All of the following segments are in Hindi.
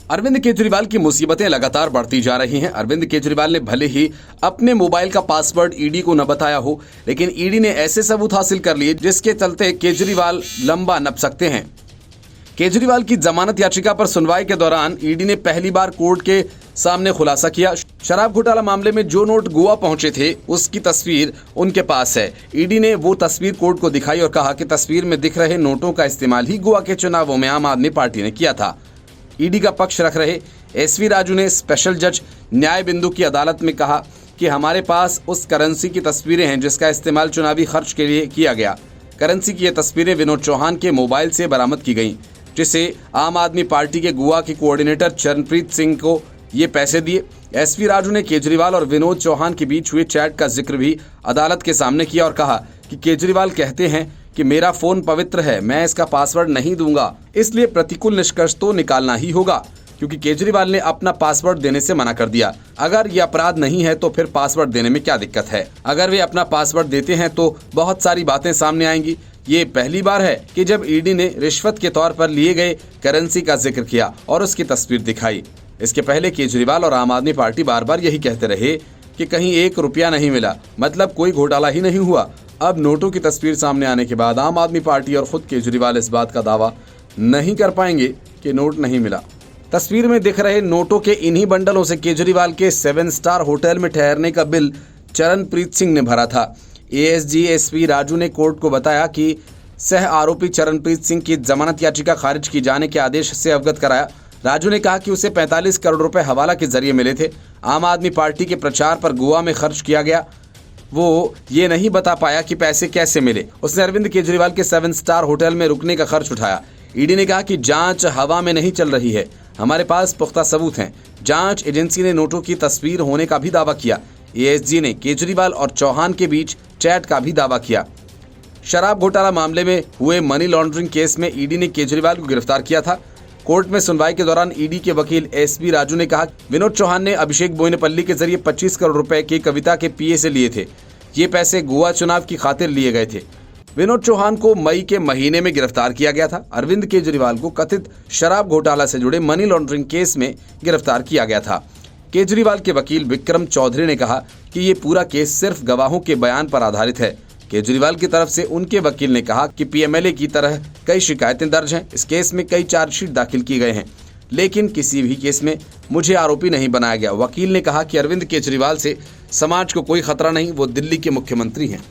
अरविंद केजरीवाल की मुसीबतें लगातार बढ़ती जा रही हैं। अरविंद केजरीवाल ने भले ही अपने मोबाइल का पासवर्ड ईडी को न बताया हो, लेकिन ईडी ने ऐसे सबूत हासिल कर लिए जिसके चलते केजरीवाल लंबा नप सकते हैं। केजरीवाल की जमानत याचिका पर सुनवाई के दौरान ईडी ने पहली बार कोर्ट के सामने खुलासा किया। शराब घोटाला मामले में जो नोट गोवा पहुंचे थे उसकी तस्वीर उनके पास है। ईडी ने वो तस्वीर कोर्ट को दिखाई और कहा कि तस्वीर में दिख रहे नोटों का इस्तेमाल ही गोवा के चुनावों में आम आदमी पार्टी ने किया था। ईडी का पक्ष रख रहे एसवी राजू ने स्पेशल जज न्याय बिंदु की अदालत में कहा कि हमारे पास उस करेंसी की तस्वीरें हैं जिसका इस्तेमाल चुनावी खर्च के लिए किया गया। करेंसी की ये तस्वीरें विनोद चौहान के मोबाइल से बरामद की गई, जिसे आम आदमी पार्टी के गोवा के कोऑर्डिनेटर चरणप्रीत सिंह को ये पैसे दिए। एसवी राजू ने केजरीवाल और विनोद चौहान के बीच हुए चैट का जिक्र भी अदालत के सामने किया और कहा कि केजरीवाल कहते हैं कि मेरा फोन पवित्र है, मैं इसका पासवर्ड नहीं दूंगा, इसलिए प्रतिकूल निष्कर्ष तो निकालना ही होगा, क्योंकि केजरीवाल ने अपना पासवर्ड देने से मना कर दिया। अगर ये अपराध नहीं है तो फिर पासवर्ड देने में क्या दिक्कत है? अगर वे अपना पासवर्ड देते हैं तो बहुत सारी बातें सामने आएंगी। ये पहली बार है कि जब ईडी ने रिश्वत के तौर पर लिए गए करेंसी का जिक्र किया और उसकी तस्वीर दिखाई। इसके पहले केजरीवाल और आम आदमी पार्टी बार बार यही कहते रहे कि कहीं 1 रुपया नहीं मिला, मतलब कोई घोटाला ही नहीं हुआ। अब नोटों की तस्वीर सामने आने के बाद आम आदमी पार्टी और खुद केजरीवाल इस बात का दावा नहीं कर पाएंगे कि नोट नहीं मिला। तस्वीर में दिख रहे नोटों के इन्हीं बंडलों से केजरीवाल के 7 स्टार होटल में ठहरने का बिल चरणप्रीत सिंह ने भरा था। एएसजी एसपी राजू ने कोर्ट को बताया कि सह आरोपी चरणप्रीत सिंह की जमानत याचिका खारिज की जाने के आदेश से अवगत कराया। राजू ने कहा कि उसे 45 करोड़ रुपए हवाला के जरिए मिले थे। आम आदमी पार्टी के प्रचार पर गोवा में खर्च किया गया। वो ये नहीं बता पाया कि पैसे कैसे मिले। उसने अरविंद केजरीवाल के 7 स्टार होटल में रुकने का खर्च उठाया। ईडी ने कहा कि जांच हवा में नहीं चल रही है, हमारे पास पुख्ता सबूत हैं। जांच एजेंसी ने नोटों की तस्वीर होने का भी दावा किया। एएसजी ने केजरीवाल और चौहान के बीच चैट का भी दावा किया। शराब घोटाला मामले में हुए मनी लॉन्ड्रिंग केस में ईडी ने केजरीवाल को गिरफ्तार किया था। कोर्ट में सुनवाई के दौरान ईडी के वकील एसबी राजू ने कहा विनोद चौहान ने अभिषेक बोयनपल्ली के जरिए 25 करोड़ रुपए की कविता के पीए से लिए थे। ये पैसे गोवा चुनाव की खातिर लिए गए थे। विनोद चौहान को मई के महीने में गिरफ्तार किया गया था। अरविंद केजरीवाल को कथित शराब घोटाला से जुड़े मनी लॉन्ड्रिंग केस में गिरफ्तार किया गया था। केजरीवाल के वकील विक्रम चौधरी ने कहा कि ये पूरा केस सिर्फ गवाहों के बयान पर आधारित है। केजरीवाल की तरफ से उनके वकील ने कहा कि पीएमएलए की तरह कई शिकायतें दर्ज हैं। इस केस में कई चार्जशीट दाखिल की गए हैं, लेकिन किसी भी केस में मुझे आरोपी नहीं बनाया गया। वकील ने कहा कि अरविंद केजरीवाल से समाज को कोई खतरा नहीं, वो दिल्ली के मुख्यमंत्री हैं।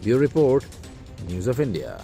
Bureau report, news of India.